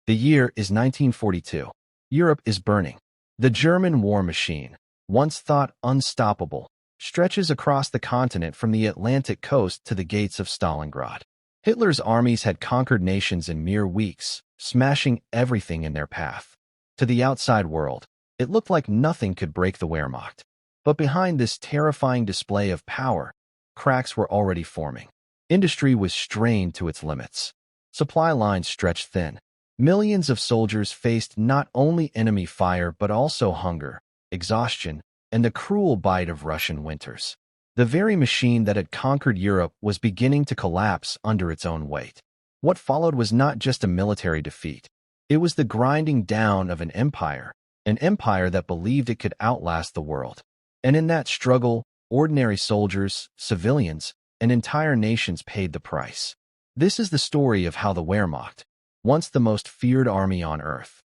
The year is 1942. Europe is burning. The German war machine, once thought unstoppable, stretches across the continent from the Atlantic coast to the gates of Stalingrad. Hitler's armies had conquered nations in mere weeks, smashing everything in their path. To the outside world, it looked like nothing could break the Wehrmacht. But behind this terrifying display of power, cracks were already forming. Industry was strained to its limits. Supply lines stretched thin. Millions of soldiers faced not only enemy fire but also hunger, exhaustion, and the cruel bite of Russian winters. The very machine that had conquered Europe was beginning to collapse under its own weight. What followed was not just a military defeat. It was the grinding down of an empire that believed it could outlast the world. And in that struggle, ordinary soldiers, civilians, and entire nations paid the price. This is the story of how the Wehrmacht, once the most feared army on earth,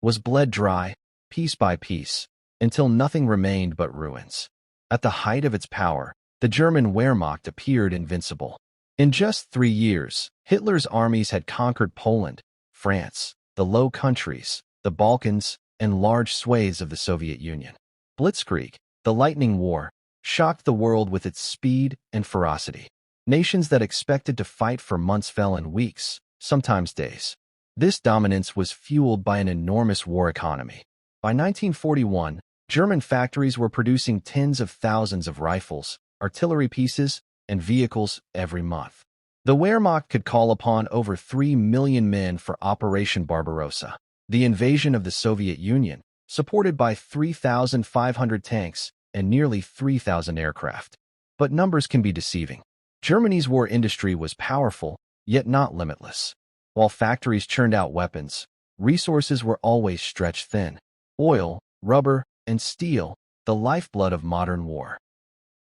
was bled dry, piece by piece, until nothing remained but ruins. At the height of its power, the German Wehrmacht appeared invincible. In just 3 years, Hitler's armies had conquered Poland, France, the Low Countries, the Balkans, and large swathes of the Soviet Union. Blitzkrieg, the lightning war, shocked the world with its speed and ferocity. Nations that expected to fight for months fell in weeks, sometimes days. This dominance was fueled by an enormous war economy. By 1941, German factories were producing tens of thousands of rifles, artillery pieces, and vehicles every month. The Wehrmacht could call upon over 3 million men for Operation Barbarossa, the invasion of the Soviet Union, supported by 3,500 tanks and nearly 3,000 aircraft. But numbers can be deceiving. Germany's war industry was powerful, yet not limitless. While factories churned out weapons, resources were always stretched thin. Oil, rubber, and steel, the lifeblood of modern war,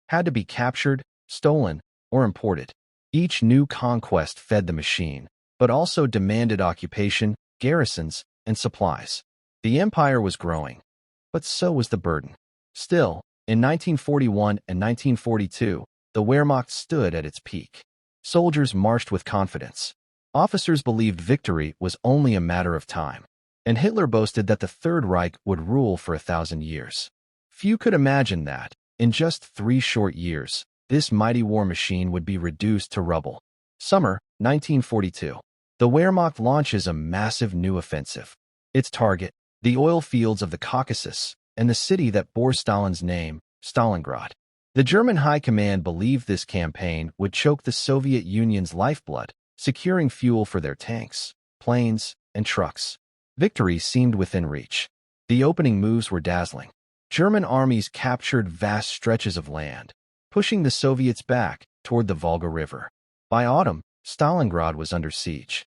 had to be captured, stolen, or imported. Each new conquest fed the machine, but also demanded occupation, garrisons, and supplies. The empire was growing, but so was the burden. Still, in 1941 and 1942, the Wehrmacht stood at its peak. Soldiers marched with confidence. Officers believed victory was only a matter of time, and Hitler boasted that the Third Reich would rule for 1,000 years. Few could imagine that, in just 3 short years, this mighty war machine would be reduced to rubble. Summer 1942. The Wehrmacht launches a massive new offensive. Its target, the oil fields of the Caucasus, and the city that bore Stalin's name, Stalingrad. The German High Command believed this campaign would choke the Soviet Union's lifeblood, securing fuel for their tanks, planes, and trucks. Victory seemed within reach. The opening moves were dazzling. German armies captured vast stretches of land, pushing the Soviets back toward the Volga River. By autumn, Stalingrad was under siege.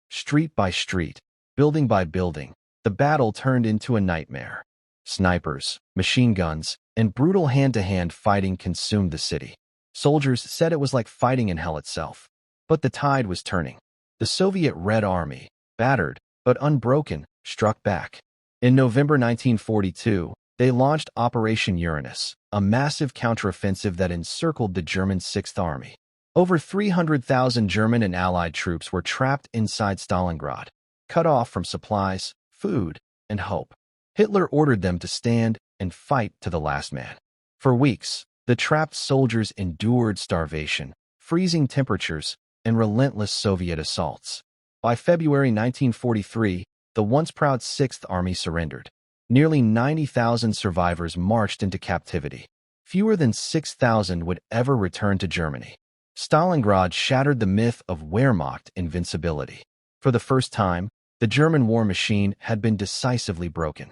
Street by street, building by building, the battle turned into a nightmare. Snipers, machine guns, and brutal hand-to-hand fighting consumed the city. Soldiers said it was like fighting in hell itself. But the tide was turning. The Soviet Red Army, battered but unbroken, struck back. In November 1942, they launched Operation Uranus, a massive counteroffensive that encircled the German Sixth Army. Over 300,000 German and Allied troops were trapped inside Stalingrad, cut off from supplies, food, and hope. Hitler ordered them to stand and fight to the last man. For weeks, the trapped soldiers endured starvation, freezing temperatures, and relentless Soviet assaults. By February 1943, the once proud Sixth Army surrendered. Nearly 90,000 survivors marched into captivity. Fewer than 6,000 would ever return to Germany. Stalingrad shattered the myth of Wehrmacht invincibility. For the first time, the German war machine had been decisively broken.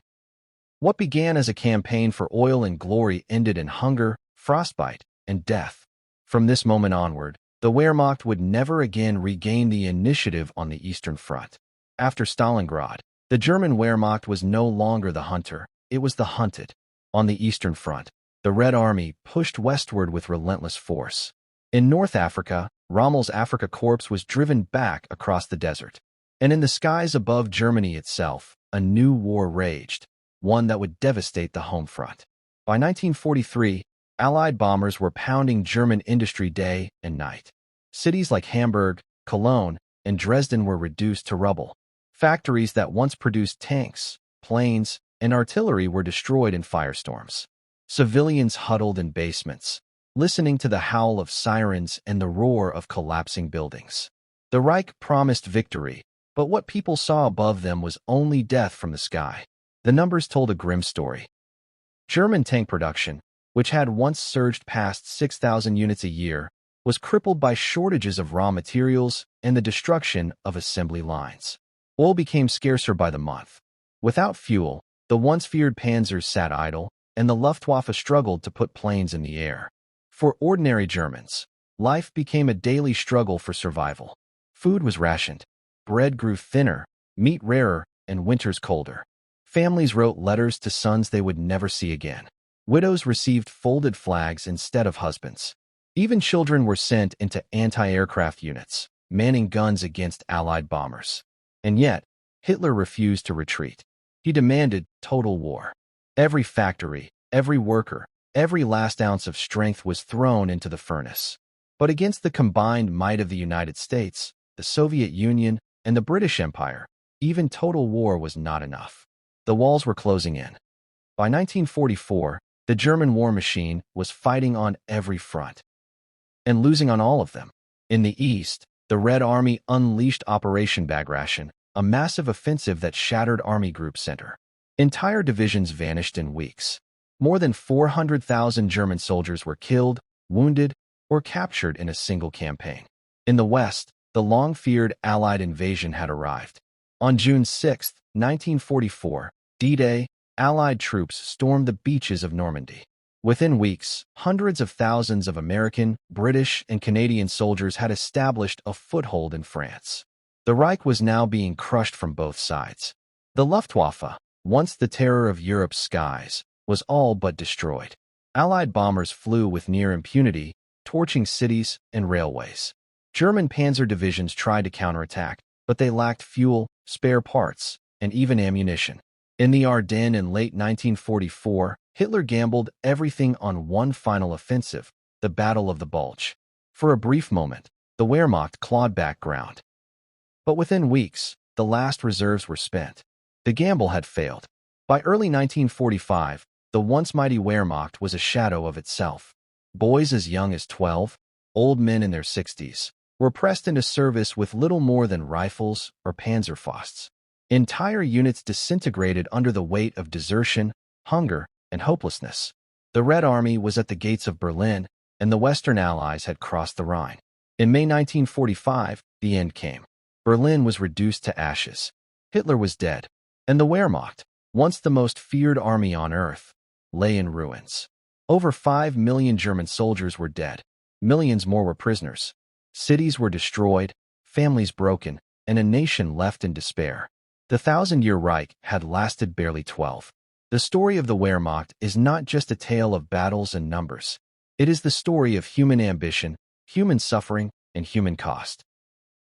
What began as a campaign for oil and glory ended in hunger, frostbite, and death. From this moment onward, the Wehrmacht would never again regain the initiative on the Eastern Front. After Stalingrad, the German Wehrmacht was no longer the hunter, it was the hunted. On the Eastern Front, the Red Army pushed westward with relentless force. In North Africa, Rommel's Afrika Korps was driven back across the desert. And in the skies above Germany itself, a new war raged, one that would devastate the home front. By 1943, Allied bombers were pounding German industry day and night. Cities like Hamburg, Cologne, and Dresden were reduced to rubble. Factories that once produced tanks, planes, and artillery were destroyed in firestorms. Civilians huddled in basements, listening to the howl of sirens and the roar of collapsing buildings. The Reich promised victory, but what people saw above them was only death from the sky. The numbers told a grim story. German tank production, which had once surged past 6,000 units a year, was crippled by shortages of raw materials and the destruction of assembly lines. Oil became scarcer by the month. Without fuel, the once feared panzers sat idle, and the Luftwaffe struggled to put planes in the air. For ordinary Germans, life became a daily struggle for survival. Food was rationed, bread grew thinner, meat rarer, and winters colder. Families wrote letters to sons they would never see again. Widows received folded flags instead of husbands. Even children were sent into anti-aircraft units, manning guns against Allied bombers. And yet, Hitler refused to retreat. He demanded total war. Every factory, every worker, every last ounce of strength was thrown into the furnace. But against the combined might of the United States, the Soviet Union, and the British Empire, even total war was not enough. The walls were closing in. By 1944, the German war machine was fighting on every front and losing on all of them. In the East, the Red Army unleashed Operation Bagration, a massive offensive that shattered Army Group Center. Entire divisions vanished in weeks. More than 400,000 German soldiers were killed, wounded, or captured in a single campaign. In the West, the long-feared Allied invasion had arrived. On June 6, 1944, D-Day, Allied troops stormed the beaches of Normandy. Within weeks, hundreds of thousands of American, British, and Canadian soldiers had established a foothold in France. The Reich was now being crushed from both sides. The Luftwaffe, once the terror of Europe's skies, was all but destroyed. Allied bombers flew with near impunity, torching cities and railways. German panzer divisions tried to counterattack, but they lacked fuel, spare parts, and even ammunition. In the Ardennes in late 1944, Hitler gambled everything on one final offensive, the Battle of the Bulge. For a brief moment, the Wehrmacht clawed back ground. But within weeks, the last reserves were spent. The gamble had failed. By early 1945, the once mighty Wehrmacht was a shadow of itself. Boys as young as 12, old men in their 60s, were pressed into service with little more than rifles or Panzerfausts. Entire units disintegrated under the weight of desertion, hunger, and hopelessness. The Red Army was at the gates of Berlin, and the Western Allies had crossed the Rhine. In May 1945, the end came. Berlin was reduced to ashes. Hitler was dead, and the Wehrmacht, once the most feared army on earth, lay in ruins. Over 5 million German soldiers were dead. Millions more were prisoners. Cities were destroyed, families broken, and a nation left in despair. The thousand-year Reich had lasted barely 12. The story of the Wehrmacht is not just a tale of battles and numbers. It is the story of human ambition, human suffering, and human cost.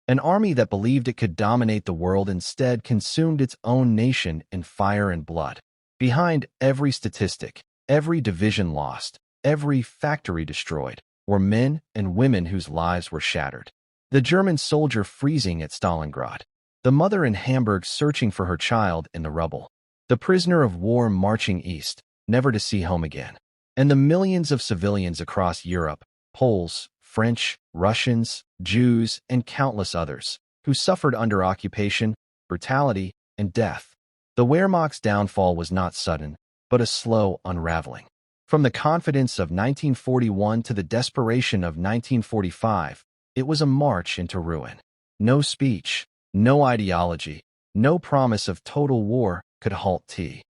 An army that believed it could dominate the world instead consumed its own nation in fire and blood. Behind every statistic, every division lost, every factory destroyed, were men and women whose lives were shattered. The German soldier freezing at Stalingrad. The mother in Hamburg searching for her child in the rubble. The prisoner of war marching east, never to see home again. And the millions of civilians across Europe, Poles, French, Russians, Jews, and countless others, who suffered under occupation, brutality, and death. The Wehrmacht's downfall was not sudden, but a slow unraveling. From the confidence of 1941 to the desperation of 1945, it was a march into ruin. No speech, no ideology, no promise of total war could halt T.